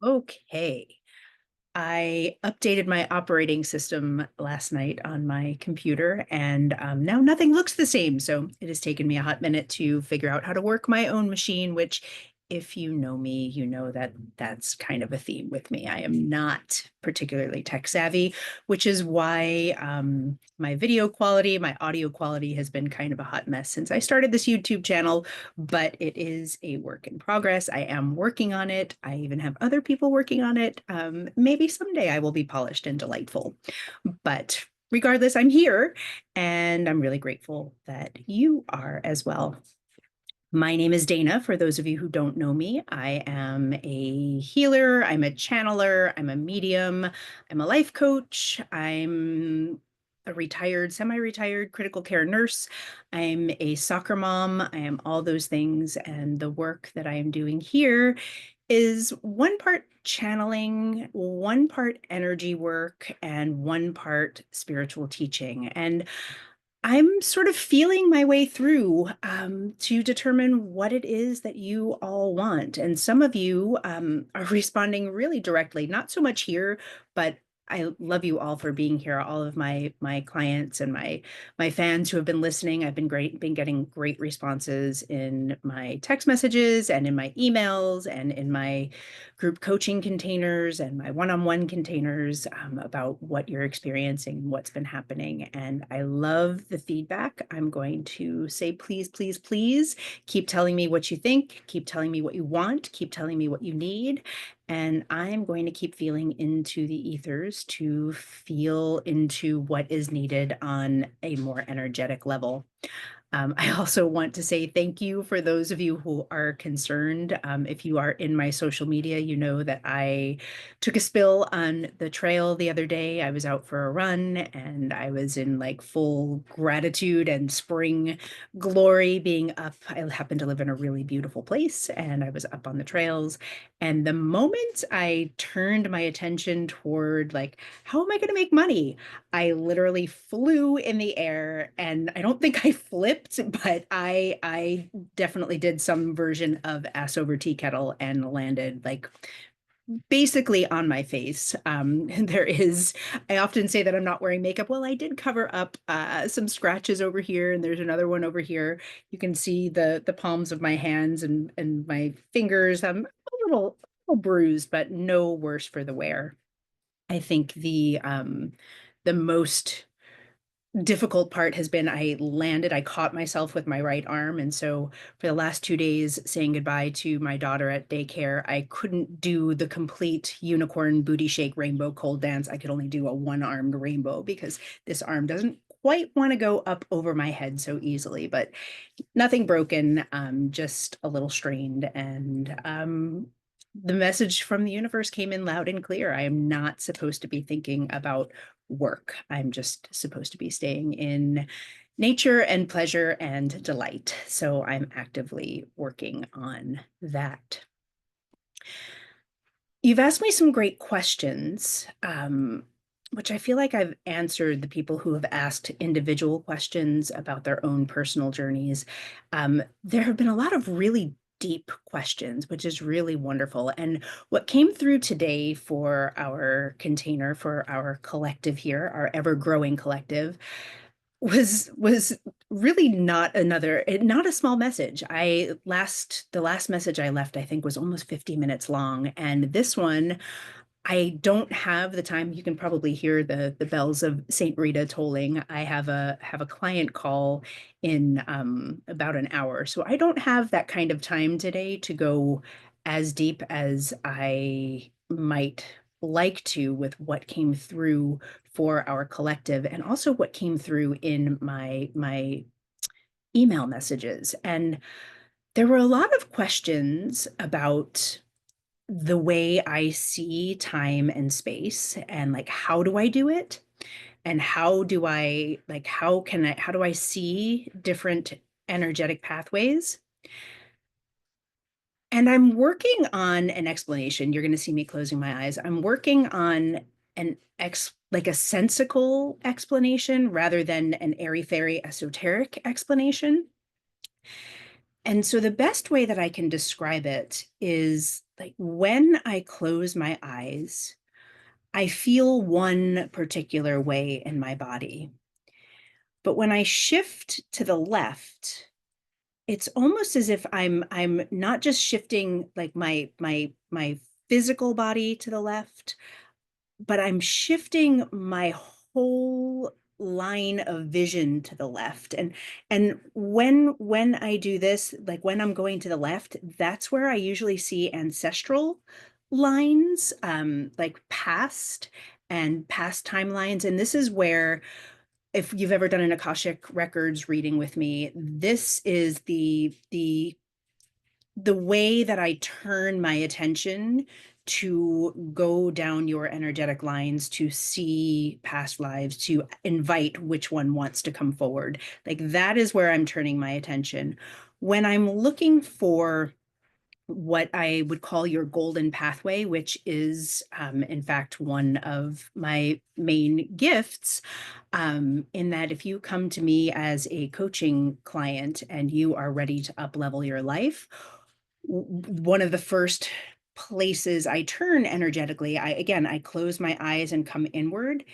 Okay. I updated my operating system last night on my computer, and now nothing looks the same. So it has taken me a hot minute to figure out how to work my own machine, which, if you know me, you know that that's kind of a theme with me. I am not particularly tech savvy, which is why my video quality, my audio quality has been kind of a hot mess since I started this YouTube channel, but it is a work in progress. I am working on it. I even have other people working on it. Maybe someday I will be polished and delightful. But regardless, I'm here and I'm really grateful that you are as well. My name is Dana. For those of you who don't know me, I am a healer, I'm a channeler, I'm a medium, I'm a life coach, I'm a retired, semi-retired critical care nurse. I'm a soccer mom. I am all those things. And the work that I am doing here is one part channeling, one part energy work, and one part spiritual teaching. And I'm sort of feeling my way through to determine what it is that you all want. And some of you are responding really directly, not so much here, but I love you all for being here. All of my clients and my fans who have been listening. I've been getting great responses in my text messages and in my emails and in my group coaching containers and my one-on-one containers about what you're experiencing, what's been happening. And I love the feedback. I'm going to say, please, please, please keep telling me what you think, keep telling me what you want, keep telling me what you need. And I'm going to keep feeling into the ethers to feel into what is needed on a more energetic level. I also want to say thank you for those of you who are concerned. If you are in my social media, you know that I took a spill on the trail the other day. I was out for a run and I was in like full gratitude and spring glory being up. I happen to live in a really beautiful place and I was up on the trails. And the moment I turned my attention toward like, how am I going to make money? I literally flew in the air and I don't think I flipped, but I definitely did some version of ass over tea kettle and landed like basically on my face. There is, I often say that I'm not wearing makeup. Well, I did cover up some scratches over here, and there's another one over here. You can see the palms of my hands and my fingers. I'm a little bruised, but no worse for the wear. I think the most difficult part has been I caught myself with my right arm. And so for the last 2 days, saying goodbye to my daughter at daycare, I couldn't do the complete unicorn booty shake rainbow cold dance. I could only do a one-armed rainbow because this arm doesn't quite want to go up over my head so easily, but nothing broken, just a little strained. And the message from the universe came in loud and clear. I am not supposed to be thinking about work. I'm just supposed to be staying in nature and pleasure and delight. So I'm actively working on that. You've asked me some great questions, which I feel like I've answered the people who have asked individual questions about their own personal journeys. There have been a lot of really deep questions, which is really wonderful. And what came through today for our container, for our collective here, our ever-growing collective, was really not a small message. The last message I left I think was almost 50 minutes long, and this one I don't have the time. You can probably hear the bells of Saint Rita tolling. I have a client call in about an hour, so I don't have that kind of time today to go as deep as I might like to with what came through for our collective and also what came through in my email messages. And there were a lot of questions about the way I see time and space and like how do I do it? And how do I see different energetic pathways? And I'm working on an explanation. You're going to see me closing my eyes. I'm working on like a sensical explanation rather than an airy fairy esoteric explanation. And so the best way that I can describe it is like when I close my eyes, I feel one particular way in my body. But when I shift to the left, it's almost as if I'm not just shifting like my physical body to the left, but I'm shifting my whole line of vision to the left. And when I do this, like when I'm going to the left, that's where I usually see ancestral lines, like past timelines. And this is where, if you've ever done an Akashic Records reading with me, this is the way that I turn my attention to go down your energetic lines to see past lives, to invite which one wants to come forward. Like that is where I'm turning my attention. When I'm looking for what I would call your golden pathway, which is, in fact, one of my main gifts, in that if you come to me as a coaching client and you are ready to up level your life, one of the first places I turn energetically, I close my eyes and come inward,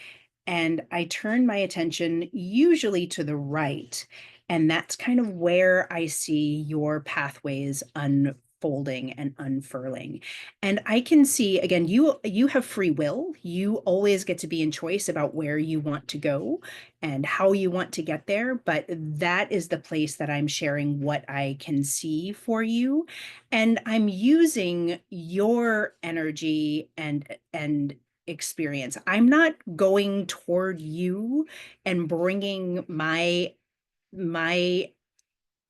and I turn my attention usually to the right. And that's kind of where I see your pathways unfolding and unfurling. And I can see, again, you have free will. You always get to be in choice about where you want to go and how you want to get there. But that is the place that I'm sharing what I can see for you. And I'm using your energy and experience. I'm not going toward you and bringing my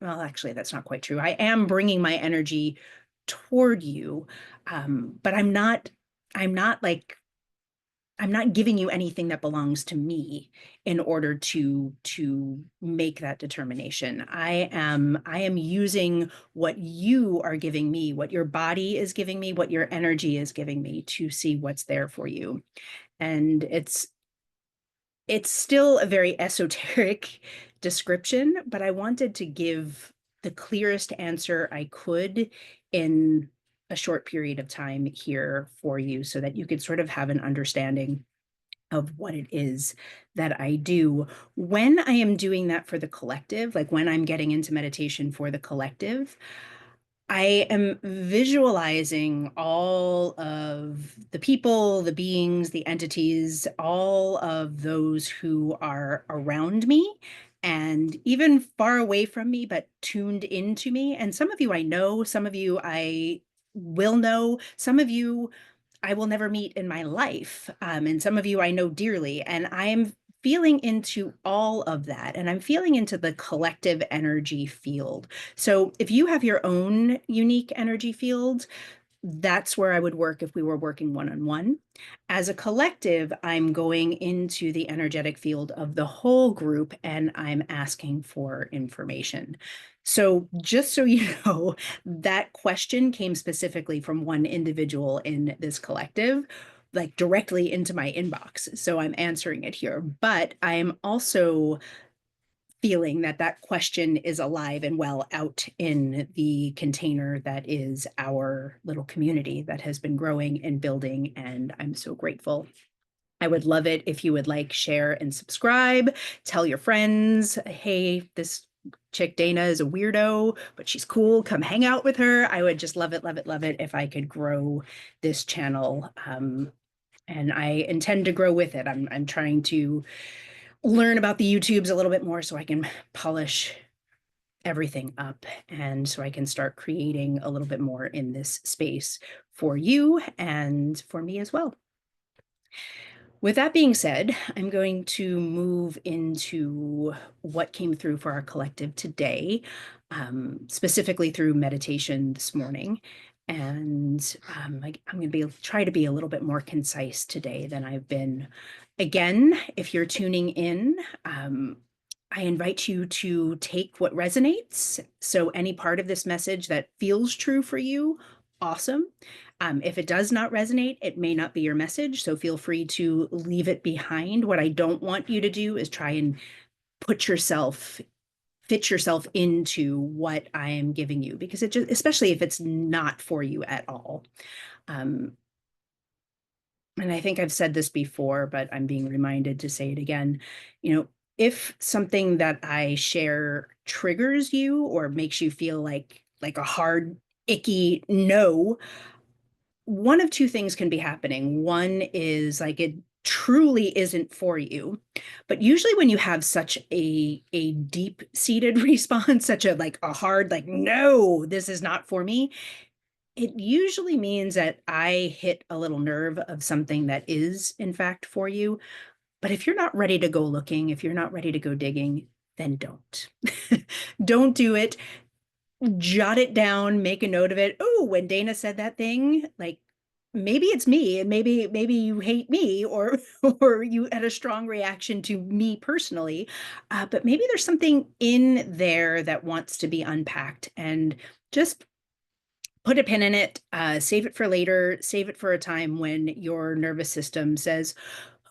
well, actually, that's not quite true. I am bringing my energy toward you, but I'm not like I'm not giving you anything that belongs to me in order to make that determination. I am using what you are giving me, what your body is giving me, what your energy is giving me to see what's there for you. And it's still a very esoteric description, but I wanted to give the clearest answer I could in a short period of time here for you so that you could sort of have an understanding of what it is that I do. When I am doing that for the collective, like when I'm getting into meditation for the collective, I am visualizing all of the people, the beings, the entities, all of those who are around me and even far away from me, but tuned into me. And some of you I know, some of you I will know, some of you I will never meet in my life. And some of you I know dearly. And I am feeling into all of that. And I'm feeling into the collective energy field. So if you have your own unique energy field, that's where I would work if we were working one-on-one. As a collective, I'm going into the energetic field of the whole group and I'm asking for information. So just so you know, that question came specifically from one individual in this collective, like directly into my inbox. So I'm answering it here, but I am also feeling that that question is alive and well out in the container that is our little community that has been growing and building. And I'm so grateful. I would love it if you would like, share, and subscribe. Tell your friends, hey, this chick Dana is a weirdo, but she's cool. Come hang out with her. I would just love it, love it, love it if I could grow this channel. And I intend to grow with it. I'm trying to learn about the YouTubes a little bit more so I can polish everything up and so I can start creating a little bit more in this space for you and for me as well. With that being said, I'm going to move into what came through for our collective today, specifically through meditation this morning. And I'm going to try to be a little bit more concise today than I've been. Again, if you're tuning in, I invite you to take what resonates. So any part of this message that feels true for you, awesome. If it does not resonate, it may not be your message. So feel free to leave it behind. What I don't want you to do is try and put yourself fit yourself into what I am giving you, because it just, especially if it's not for you at all. Um, and I think I've said this before, but I'm being reminded to say it again. You know, if something that I share triggers you or makes you feel like a hard, icky no, one of two things can be happening. One is like it truly isn't for you. But usually when you have such a deep-seated response, such a like a hard like no, this is not for me, it usually means that I hit a little nerve of something that is in fact for you. But if you're not ready to go looking, if you're not ready to go digging, then don't. Don't do it. Jot it down, make a note of it. Oh, when Dana said that thing, like maybe it's me, and maybe you hate me, or or you had a strong reaction to me personally, but maybe there's something in there that wants to be unpacked, and just put a pin in it, save it for later, save it for a time when your nervous system says,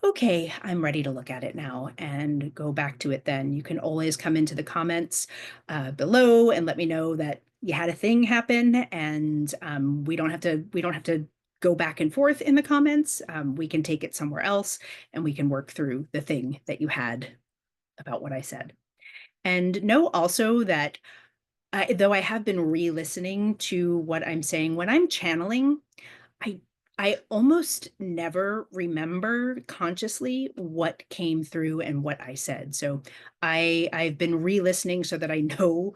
okay, I'm ready to look at it now, and go back to it then. You can always come into the comments below and let me know that you had a thing happen, and we don't have to go back and forth in the comments. We can take it somewhere else and we can work through the thing that you had about what I said. And know also that though I have been re-listening to what I'm saying when I'm channeling, I I almost never remember consciously what came through and what I said. So I've been re-listening so that I know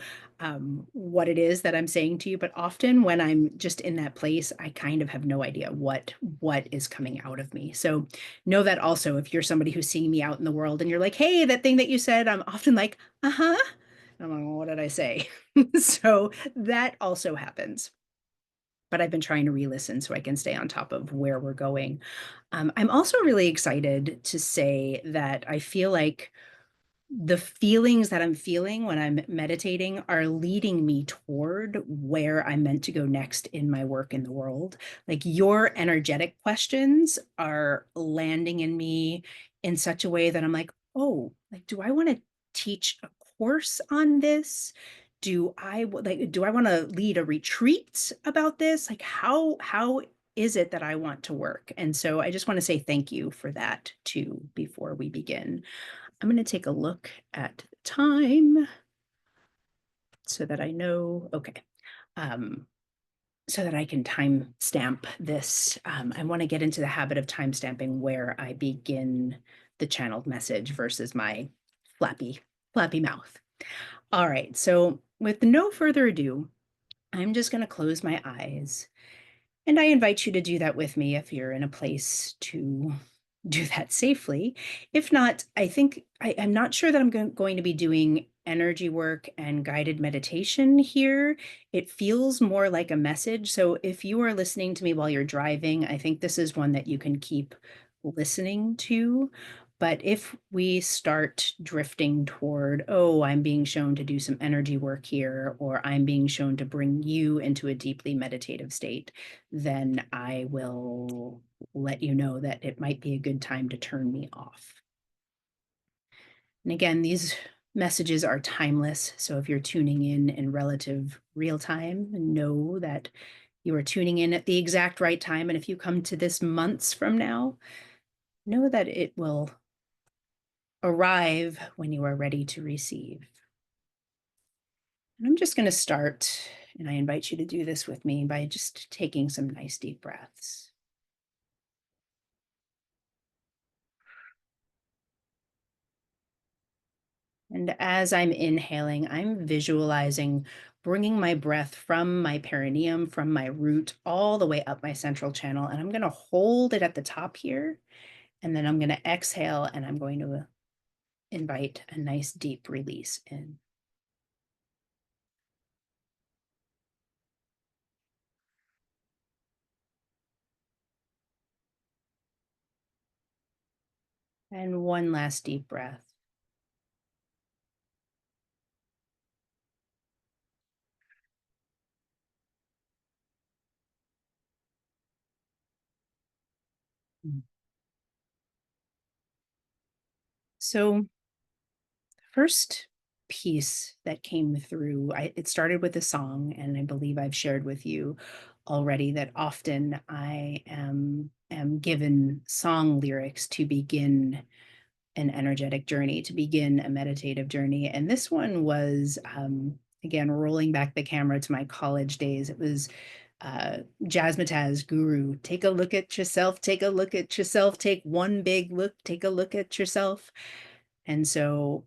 what it is that I'm saying to you. But often when I'm just in that place, I kind of have no idea what is coming out of me. So know that also if you're somebody who's seeing me out in the world and you're like, hey, that thing that you said, I'm often like, uh-huh. I'm like, well, what did I say? So that also happens, but I've been trying to re-listen so I can stay on top of where we're going. I'm also really excited to say that I feel like the feelings that I'm feeling when I'm meditating are leading me toward where I'm meant to go next in my work in the world. Like your energetic questions are landing in me in such a way that I'm like, oh, like, do I want to teach a course on this? Do I want to lead a retreat about this? Like how is it that I want to work? And so I just want to say thank you for that too before we begin. I'm going to take a look at the time so that I know, okay, um, so that I can time stamp this. I want to get into the habit of time stamping where I begin the channeled message versus my flappy, flappy mouth. All right, so with no further ado, I'm just going to close my eyes, and I invite you to do that with me if you're in a place to do that safely. If not, I think I'm not sure that I'm going to be doing energy work and guided meditation here. It feels more like a message. So if you are listening to me while you're driving, I think this is one that you can keep listening to. But if we start drifting toward, oh, I'm being shown to do some energy work here, or I'm being shown to bring you into a deeply meditative state, then I will let you know that it might be a good time to turn me off. And again, these messages are timeless. So if you're tuning in relative real time, know that you are tuning in at the exact right time. And if you come to this months from now, know that it will arrive when you are ready to receive. And I'm just going to start, and I invite you to do this with me by just taking some nice deep breaths. And as I'm inhaling, I'm visualizing bringing my breath from my perineum, from my root, all the way up my central channel. And I'm going to hold it at the top here. And then I'm going to exhale, and I'm going to invite a nice deep release in. And one last deep breath. Mm. So, first, piece that came through. It started with a song, and I believe I've shared with you already that often I am given song lyrics to begin an energetic journey, to begin a meditative journey. And this one was, again, rolling back the camera to my college days. It was Jazzmatazz Guru. Take a look at yourself, take a look at yourself, take one big look, take a look at yourself. And so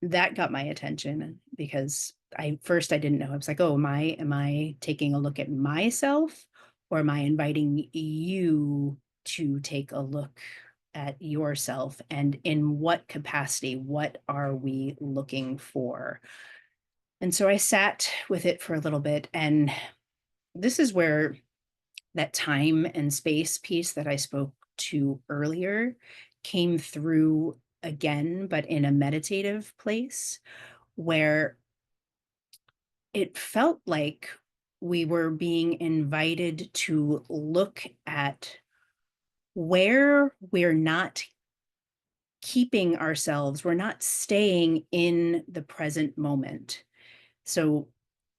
that got my attention because I didn't know. I was like, oh, am I taking a look at myself, or am I inviting you to take a look at yourself, and in what capacity? What are we looking for? And so I sat with it for a little bit, and this is where that time and space piece that I spoke to earlier came through again, but in a meditative place where it felt like we were being invited to look at where we're not keeping ourselves, we're not staying in the present moment. So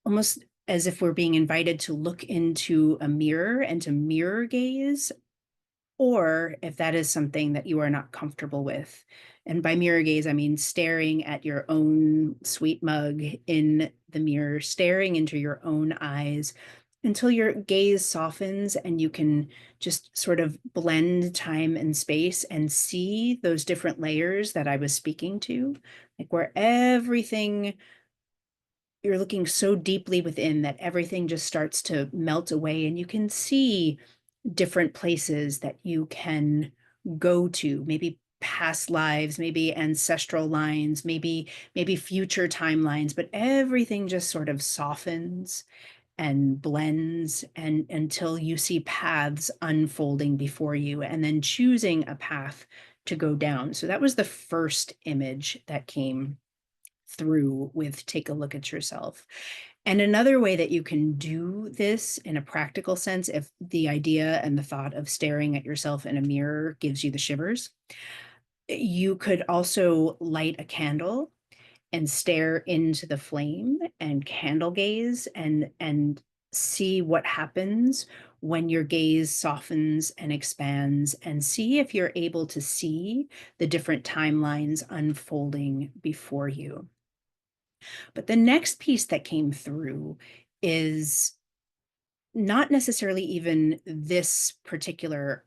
almost as if we're being invited to look into a mirror and to mirror gaze, or if that is something that you are not comfortable with. And by mirror gaze, I mean staring at your own sweet mug in the mirror, staring into your own eyes until your gaze softens and you can just sort of blend time and space and see those different layers that I was speaking to, like where everything, you're looking so deeply within that everything just starts to melt away, and you can see different places that you can go to, maybe past lives, maybe ancestral lines, maybe future timelines, but everything just sort of softens and blends, and until you see paths unfolding before you, and then choosing a path to go down. So that was the first image that came through with take a look at yourself. And another way that you can do this in a practical sense, if the idea and the thought of staring at yourself in a mirror gives you the shivers, you could also light a candle and stare into the flame and candle gaze, and see what happens when your gaze softens and expands, and see if you're able to see the different timelines unfolding before you. But the next piece that came through is not necessarily even this particular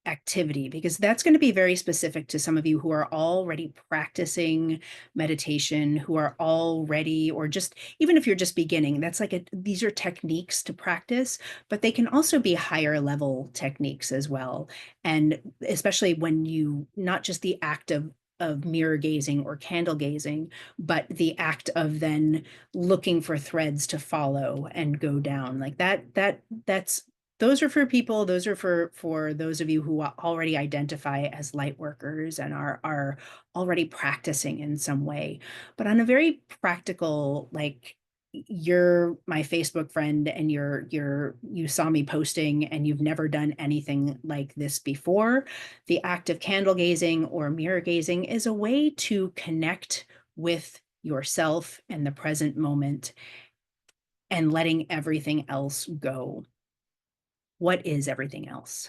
activity, because that's going to be very specific to some of you who are already practicing meditation, who are already, or just even if you're just beginning, that's like these are techniques to practice, but they can also be higher level techniques as well. And especially when you, not just the act of mirror gazing or candle gazing, but the act of then looking for threads to follow and go down, like that's, those are for people, those are for those of you who already identify as light workers and are already practicing in some way. But on a very practical, like, you're my Facebook friend and you saw me posting and you've never done anything like this before, the act of candle gazing or mirror gazing is a way to connect with yourself and the present moment and letting everything else go. What is everything else?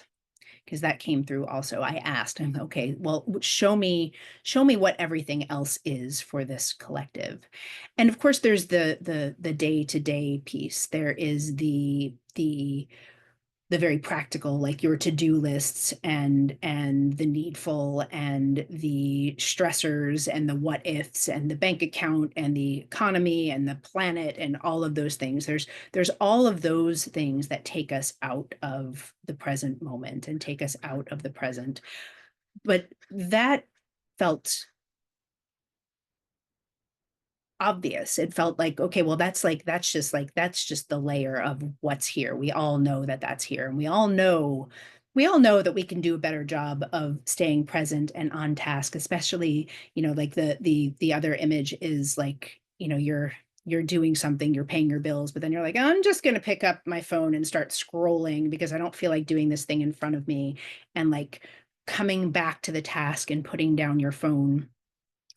Because that came through also. I asked him, okay, well, show me what everything else is for this collective. And of course, there's the day-to-day piece. There is the very practical, like your to-do lists and the needful and the stressors and the what ifs and the bank account and the economy and the planet and all of those things. There's all of those things that take us out of the present moment and take us out of the present. But that felt obvious. It felt like, okay, well, that's just the layer of what's here. We all know that that's here, and we all know that we can do a better job of staying present and on task, especially, like the other image is like, you're doing something, you're paying your bills, but then you're like, I'm just going to pick up my phone and start scrolling because I don't feel like doing this thing in front of me, and like coming back to the task and putting down your phone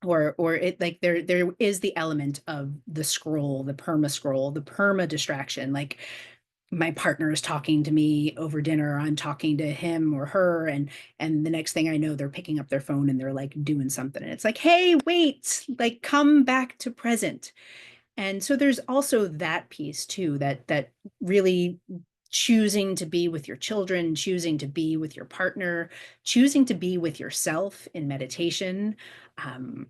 or it like there is the element of the scroll, the perma distraction. Like my partner is talking to me over dinner, I'm talking to him or her, and the next thing I know, they're picking up their phone and they're like doing something. And it's like, hey, wait, like come back to present. And so there's also that piece too, that really choosing to be with your children, choosing to be with your partner, choosing to be with yourself in meditation, um,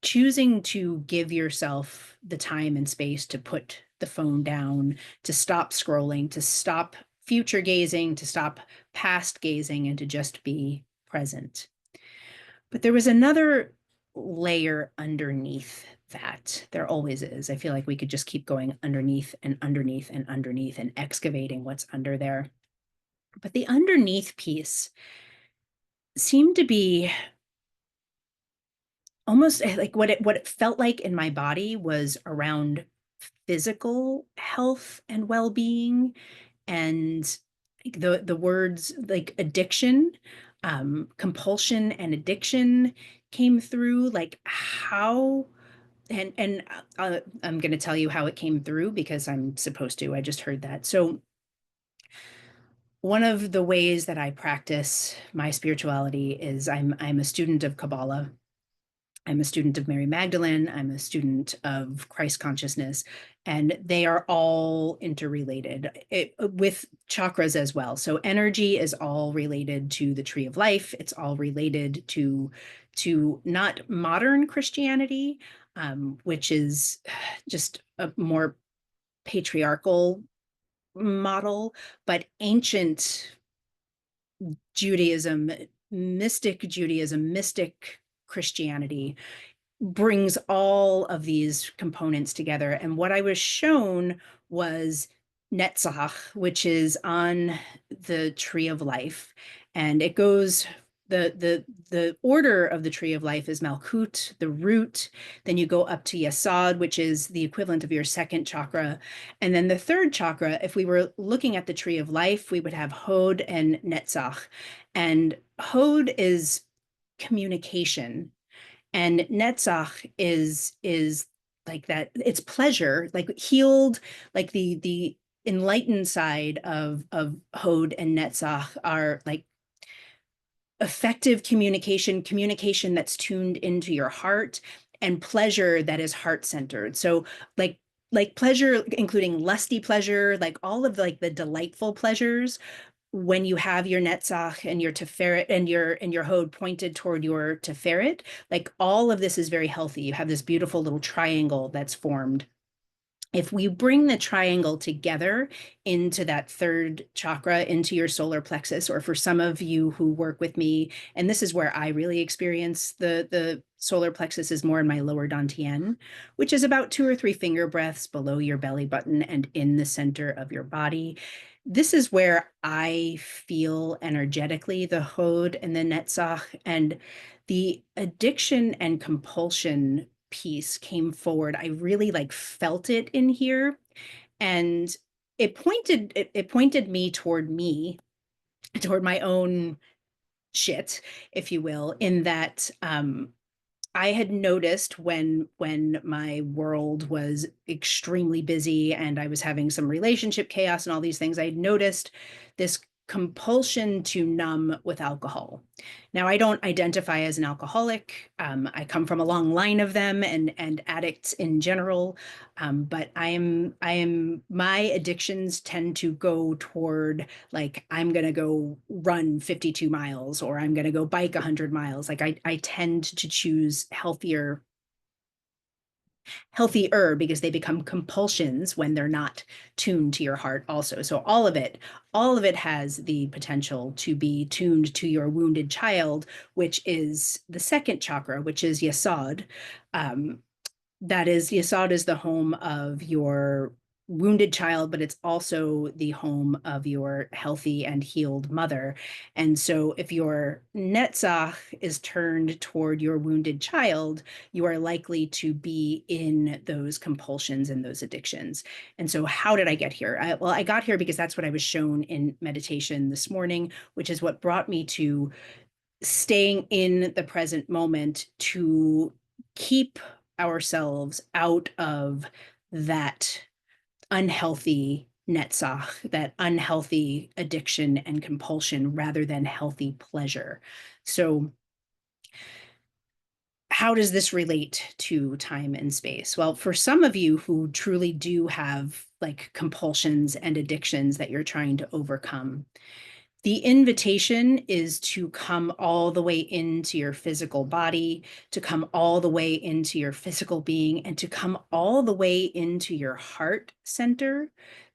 choosing to give yourself the time and space to put the phone down, to stop scrolling, to stop future gazing, to stop past gazing, and to just be present. But there was another layer underneath that. There always is. I feel like we could just keep going underneath and underneath and underneath and excavating what's under there. But the underneath piece seemed to be almost like what it felt like in my body was around physical health and well-being, and the words like addiction, compulsion and addiction came through, like how. And I'm going to tell you how it came through because I'm supposed to. I just heard that. So one of the ways that I practice my spirituality is I'm a student of Kabbalah. I'm a student of Mary Magdalene. I'm a student of Christ consciousness, and they are all interrelated with chakras as well. So energy is all related to the tree of life. It's all related to not modern Christianity, which is just a more patriarchal model, but ancient Judaism, Judaism, mystic Christianity brings all of these components together. And what I was shown was Netzach, which is on the tree of life. And it goes, the order of the tree of life is Malkut, the root. Then you go up to Yesod, which is the equivalent of your second chakra. And then the third chakra, if we were looking at the tree of life, we would have Hod and Netzach. And Hod is communication, and Netzach is like that. It's pleasure, like healed, like the enlightened side of Hod and Netzach are like effective communication, communication that's tuned into your heart, and pleasure that is heart centered. So like pleasure, including lusty pleasure, like all of like the delightful pleasures, when you have your Netzach and your Teferet and your Hod pointed toward your Teferet, like all of this is very healthy. You have this beautiful little triangle that's formed. If we bring the triangle together into that third chakra, into your solar plexus, or for some of you who work with me, and this is where I really experience the solar plexus is more in my lower dantian, which is about 2 or 3 finger breaths below your belly button and in the center of your body. This is where I feel energetically the Hod and the Netzach, and the addiction and compulsion piece came forward. I really like felt it in here, and it pointed me toward my own shit, if you will, in that I had noticed when my world was extremely busy and I was having some relationship chaos and all these things, I noticed this compulsion to numb with alcohol. Now, I don't identify as an alcoholic. I come from a long line of them and addicts in general. But my addictions tend to go toward like I'm gonna go run 52 miles or I'm gonna go bike 100 miles. Like I tend to choose healthier because they become compulsions when they're not tuned to your heart also. So all of it has the potential to be tuned to your wounded child, which is the second chakra, which is Yesod. Um, that is, Yesod is the home of your wounded child, but it's also the home of your healthy and healed mother. And so if your Netzach is turned toward your wounded child, you are likely to be in those compulsions and those addictions. And so how did I get here? I got here because that's what I was shown in meditation this morning, which is what brought me to staying in the present moment, to keep ourselves out of that unhealthy netzach, that unhealthy addiction and compulsion, rather than healthy pleasure. So how does this relate to time and space? Well, for some of you who truly do have like compulsions and addictions that you're trying to overcome, the invitation is to come all the way into your physical body, to come all the way into your physical being, and to come all the way into your heart center,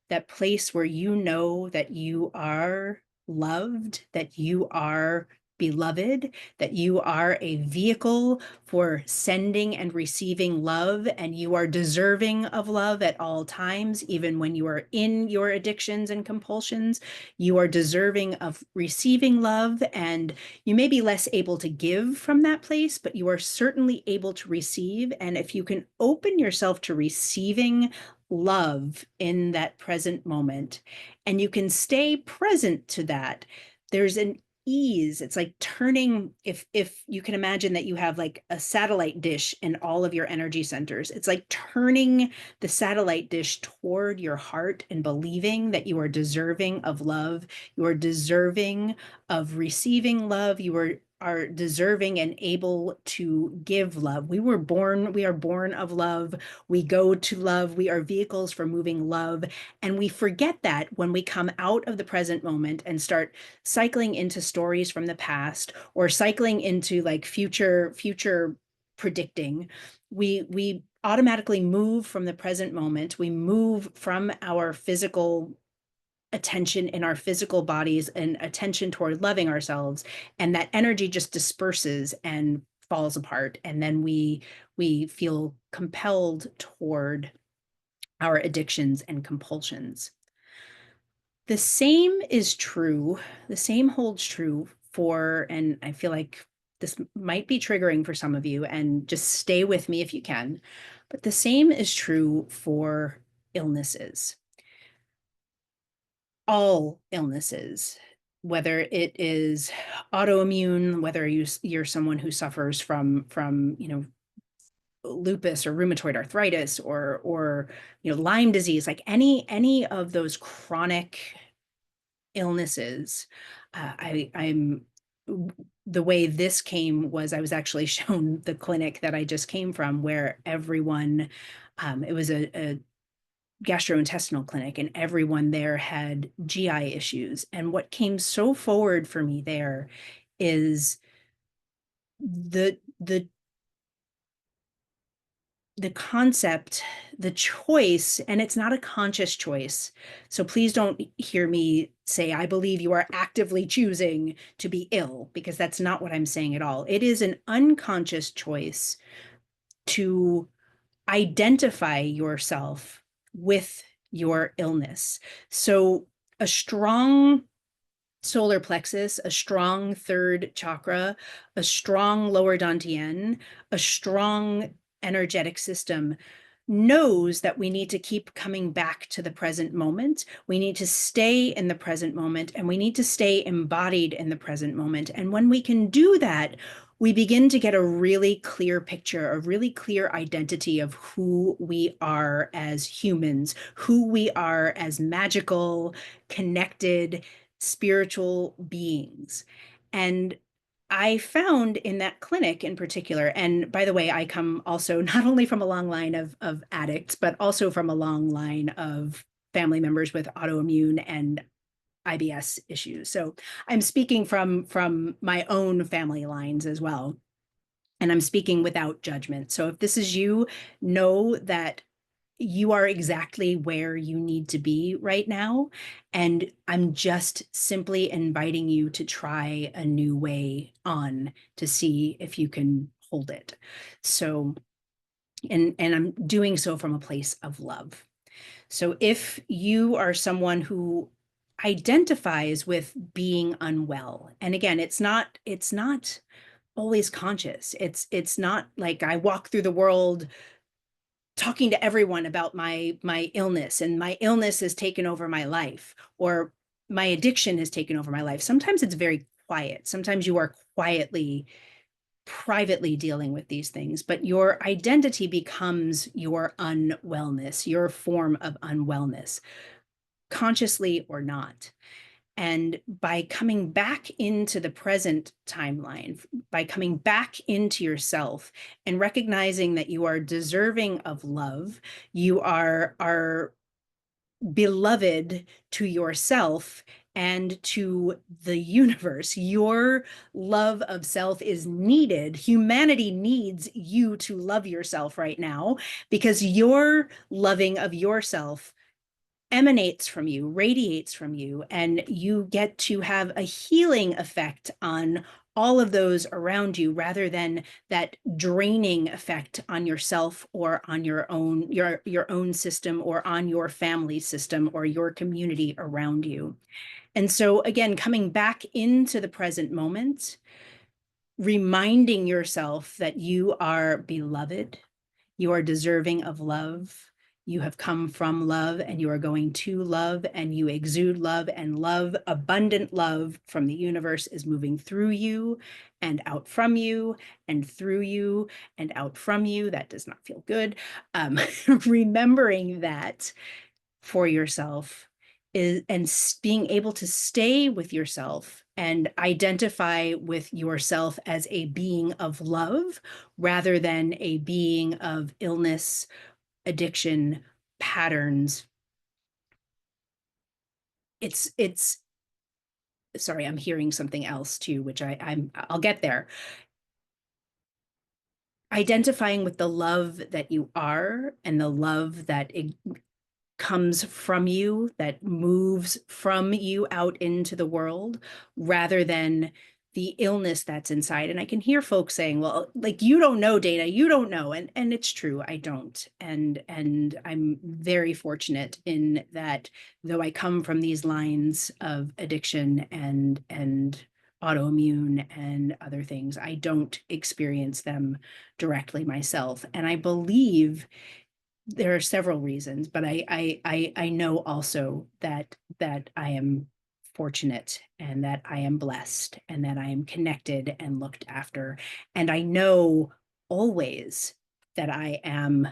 that place where you know that you are loved, that you are beloved, that you are a vehicle for sending and receiving love, and you are deserving of love at all times, even when you are in your addictions and compulsions. You are deserving of receiving love, and you may be less able to give from that place, but you are certainly able to receive. And if you can open yourself to receiving love in that present moment, and you can stay present to that, there's an ease. It's like turning, if you can imagine that you have like a satellite dish in all of your energy centers, it's like turning the satellite dish toward your heart and believing that you are deserving of love, you are deserving of receiving love, you are deserving and able to give love. We are born of love. We go to love. We are vehicles for moving love. And we forget that when we come out of the present moment and start cycling into stories from the past, or cycling into like future predicting. We automatically move from the present moment. We move from our physical attention in our physical bodies and attention toward loving ourselves, and that energy just disperses and falls apart, and then we feel compelled toward our addictions and compulsions. The same is true, the same holds true for, and I feel like this might be triggering for some of you, and just stay with me if you can, but the same is true for illnesses. All illnesses, whether it is autoimmune, whether you're someone who suffers from lupus or rheumatoid arthritis, or Lyme disease, like any of those chronic illnesses. I'm The way this came was I was actually shown the clinic that I just came from, where everyone, it was a gastrointestinal clinic, and everyone there had GI issues. And what came so forward for me there is the concept, the choice, and it's not a conscious choice. So please don't hear me say, I believe you are actively choosing to be ill, because that's not what I'm saying at all. It is an unconscious choice to identify yourself with your illness. So a strong solar plexus, a strong third chakra, a strong lower dantian, a strong energetic system knows that we need to keep coming back to the present moment. We need to stay in the present moment, and we need to stay embodied in the present moment. And when we can do that, we begin to get a really clear picture, a really clear identity of who we are as humans, who we are as magical, connected, spiritual beings. And I found in that clinic in particular, and by the way, I come also not only from a long line of addicts, but also from a long line of family members with autoimmune and IBS issues. So I'm speaking from my own family lines as well. And I'm speaking without judgment. So if this is you, know that you are exactly where you need to be right now. And I'm just simply inviting you to try a new way on, to see if you can hold it. So, and I'm doing so from a place of love. So if you are someone who identifies with being unwell, and again, it's not always conscious. It's not like I walk through the world talking to everyone about my illness, and my illness has taken over my life, or my addiction has taken over my life. Sometimes it's very quiet. Sometimes you are quietly privately dealing with these things, but your identity becomes your unwellness, your form of unwellness, consciously or not. And by coming back into the present timeline, by coming back into yourself and recognizing that you are deserving of love, you are beloved to yourself and to the universe. Your love of self is needed. Humanity needs you to love yourself right now because your loving of yourself emanates from you, radiates from you, and you get to have a healing effect on all of those around you rather than that draining effect on yourself or on your own system or on your family system or your community around you. And so again, coming back into the present moment, reminding yourself that you are beloved, you are deserving of love. You have come from love and you are going to love and you exude love, and love, abundant love from the universe is moving through you and out from you and through you and out from you. That does not feel good. Remembering that for yourself is, and being able to stay with yourself and identify with yourself as a being of love rather than a being of illness, addiction, patterns. It's sorry, I'm hearing something else too, which I'll get there. Identifying with the love that you are and the love that comes from you, that moves from you out into the world, rather than the illness that's inside. And I can hear folks saying, well, like, you don't know, Dana, you don't know. And it's true, I don't. And I'm very fortunate in that, though I come from these lines of addiction and autoimmune and other things, I don't experience them directly myself. And I believe there are several reasons, but I know also that I am fortunate and that I am blessed and that I am connected and looked after. And I know always that I am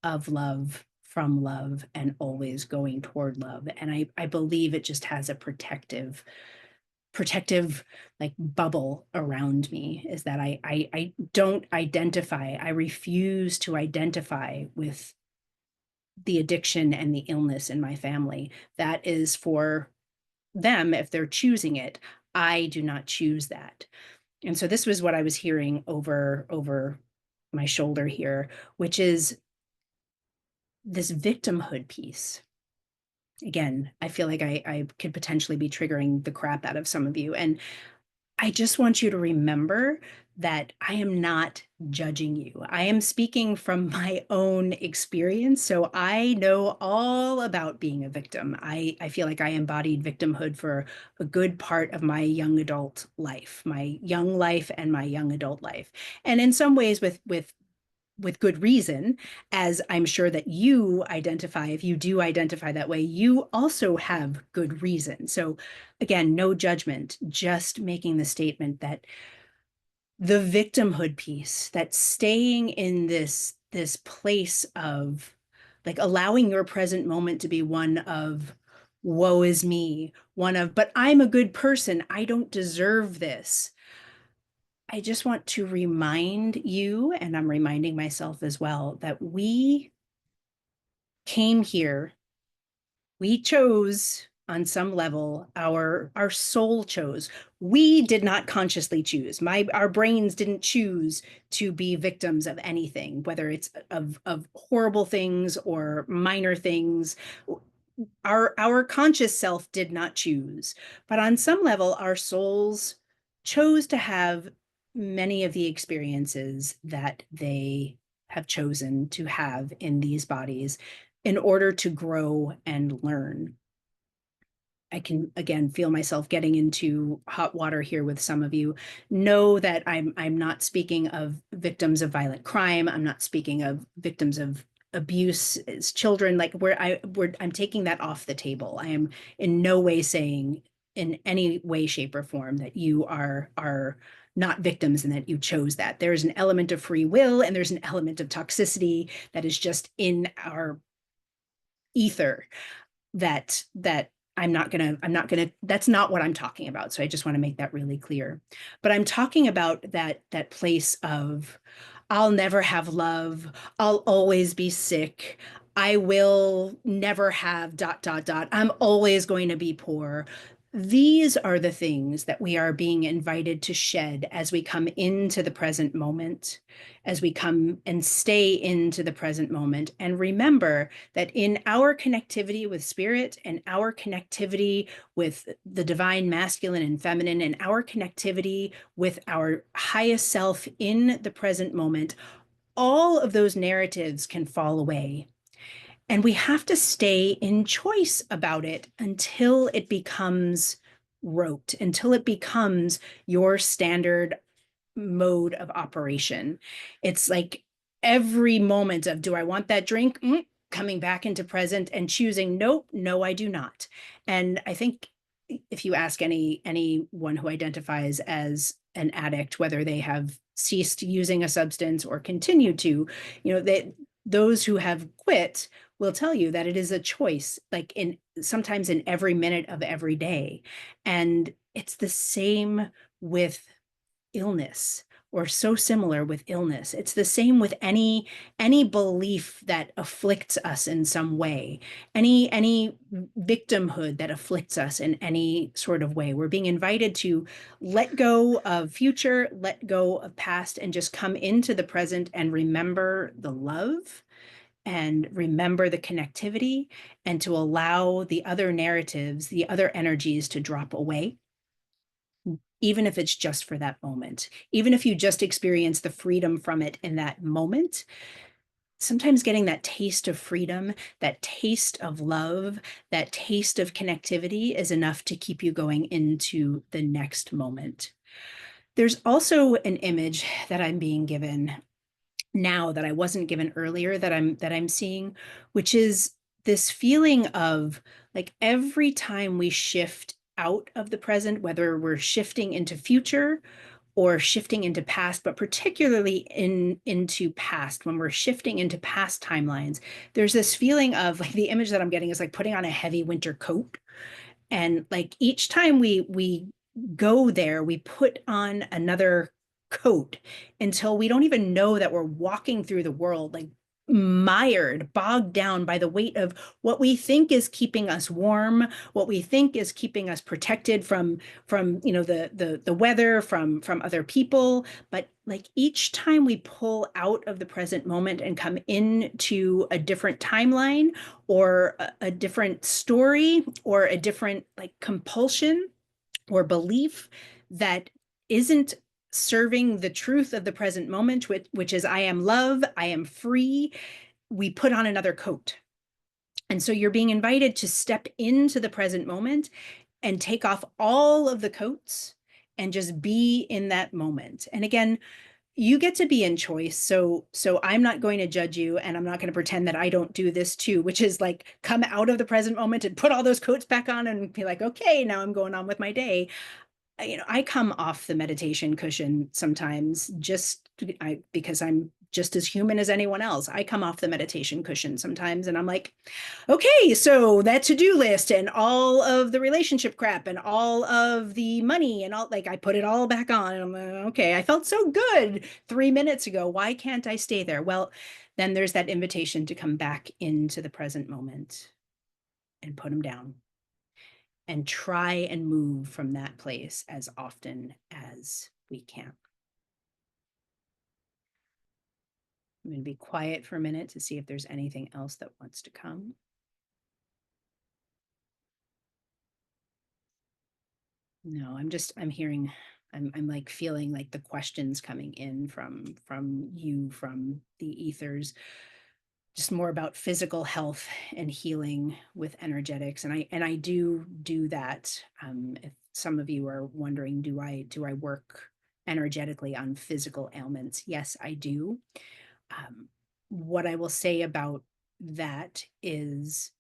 of love, from love, and always going toward love. And I believe it just has a protective like bubble around me, is that I don't identify, I refuse to identify with the addiction and the illness in my family. That is for them if they're choosing it. I do not choose that. And so this was what I was hearing over my shoulder here, which is this victimhood piece. Again, I feel like I could potentially be triggering the crap out of some of you. And I just want you to remember that I am not judging you. I am speaking from my own experience. So I know all about being a victim. I feel like I embodied victimhood for a good part of my young adult life, my young life and my young adult life. And in some ways with good reason, as I'm sure that you identify, if you do identify that way, you also have good reason. So again, no judgment, just making the statement that the victimhood piece, that staying in this place of like allowing your present moment to be one of woe is me, one of, but I'm a good person, I don't deserve this. I just want to remind you, and I'm reminding myself as well, that we came here, we chose on some level, our soul chose. We did not consciously choose. Our brains didn't choose to be victims of anything, whether it's of horrible things or minor things. Our conscious self did not choose, but on some level, our souls chose to have many of the experiences that they have chosen to have in these bodies in order to grow and learn. I can again feel myself getting into hot water here with some of you. Know that I'm not speaking of victims of violent crime. I'm not speaking of victims of abuse as children. Like I'm taking that off the table. I am in no way saying in any way, shape, or form that you are not victims and that you chose that. There's an element of free will and there's an element of toxicity that is just in our ether that I'm not gonna that's not what I'm talking about. So I just want to make that really clear. But I'm talking about that place of I'll never have love, I'll always be sick, I will never have dot dot dot, I'm always going to be poor. These are the things that we are being invited to shed as we come into the present moment, as we come and stay into the present moment. And remember that in our connectivity with spirit and our connectivity with the divine masculine and feminine and our connectivity with our highest self in the present moment, all of those narratives can fall away. And we have to stay in choice about it until it becomes rote, until it becomes your standard mode of operation. It's like every moment of, do I want that drink? Coming back into present and choosing, nope, no, I do not. And I think if you ask anyone who identifies as an addict, whether they have ceased using a substance or continue to, those who have quit will tell you that it is a choice, like in sometimes in every minute of every day. And it's the same with illness, or so similar with illness. It's the same with any belief that afflicts us in some way, any victimhood that afflicts us in any sort of way. We're being invited to let go of future, let go of past, and just come into the present and remember the love and remember the connectivity, and to allow the other narratives, the other energies to drop away, even if it's just for that moment. Even if you just experience the freedom from it in that moment, sometimes getting that taste of freedom, that taste of love, that taste of connectivity is enough to keep you going into the next moment. There's also an image that I'm being given now that I wasn't given earlier, that I'm seeing, which is this feeling of, like, every time we shift out of the present, whether we're shifting into future or shifting into past, but particularly into past, when we're shifting into past timelines, there's this feeling of, like, the image that I'm getting is like putting on a heavy winter coat. And like each time we go there, we put on another coat until we don't even know that we're walking through the world, like mired, bogged down by the weight of what we think is keeping us warm, what we think is keeping us protected from the weather, from other people. But like each time we pull out of the present moment and come into a different timeline, or a different story, or a different like compulsion or belief that isn't serving the truth of the present moment, which is I am love, I am free, we put on another coat. And so you're being invited to step into the present moment and take off all of the coats and just be in that moment. And again, you get to be in choice. So I'm not going to judge you, and I'm not going to pretend that I don't do this too, which is like come out of the present moment and put all those coats back on and be like, okay, now I'm going on with my day. I come off the meditation cushion sometimes, because I'm just as human as anyone else. I come off the meditation cushion sometimes and I'm like, okay, so that to-do list and all of the relationship crap and all of the money and all, like, I put it all back on and I'm like, okay, I felt so good 3 minutes ago. Why can't I stay there? Well, then there's that invitation to come back into the present moment and put them down and try and move from that place as often as we can. I'm going to be quiet for a minute to see if there's anything else that wants to come. No, I'm hearing, I'm like feeling like the questions coming in from you, from the ethers, just more about physical health and healing with energetics. And I do that. If some of you are wondering, do I work energetically on physical ailments? Yes, I do. What I will say about that is,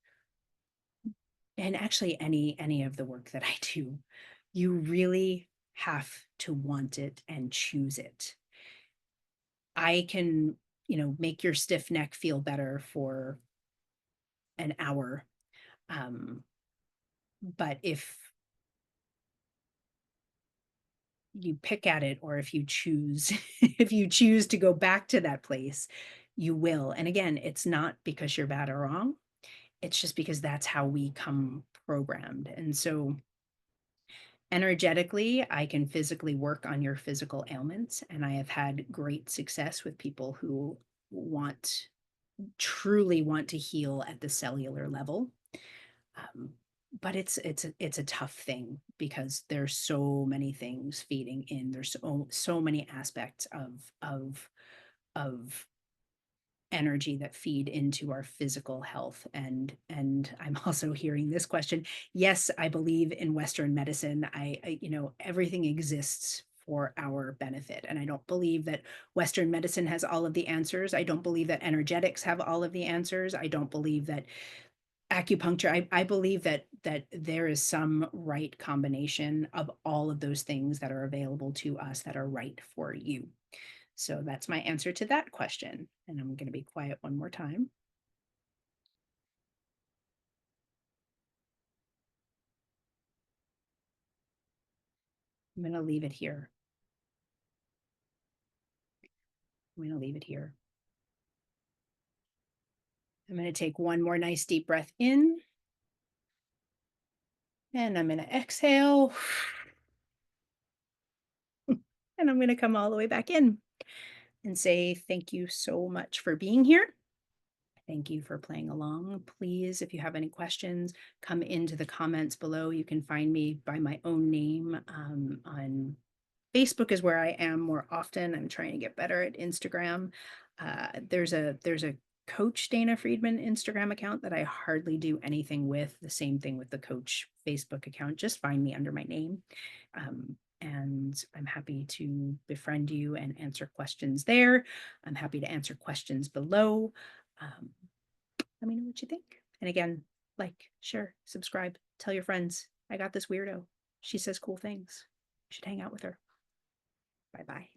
and actually any of the work that I do, you really have to want it and choose it. I can, make your stiff neck feel better for an hour. Um, but if you pick at it, or if you choose, if you choose to go back to that place, you will. And again, it's not because you're bad or wrong. It's just because that's how we come programmed. And so energetically, I can physically work on your physical ailments. And I have had great success with people who want, truly want to heal at the cellular level. Um, but it's a tough thing because there's so many things feeding in. There's so many aspects of energy that feed into our physical health. And I'm also hearing this question. Yes, I believe in Western medicine. Everything exists for our benefit. And I don't believe that Western medicine has all of the answers. I don't believe that energetics have all of the answers. I don't believe that acupuncture, I believe that there is some right combination of all of those things that are available to us that are right for you. So that's my answer to that question. And I'm going to be quiet one more time. I'm going to leave it here. I'm going to leave it here. I'm going to take one more nice deep breath in. And I'm going to exhale. And I'm going to come all the way back in and say thank you so much for being here. Thank you for playing along. Please, if you have any questions, come into the comments below. You can find me by my own name on Facebook is where I am more often. I'm trying to get better at Instagram. There's a Coach Dana Friedman Instagram account that I hardly do anything with. The same thing with the Coach Facebook account. Just find me under my name. And I'm happy to befriend you and answer questions there. I'm happy to answer questions below. Um, Let me know what you think. And again, like, share, subscribe, tell your friends. I got this weirdo. She says cool things. You should hang out with her. Bye bye.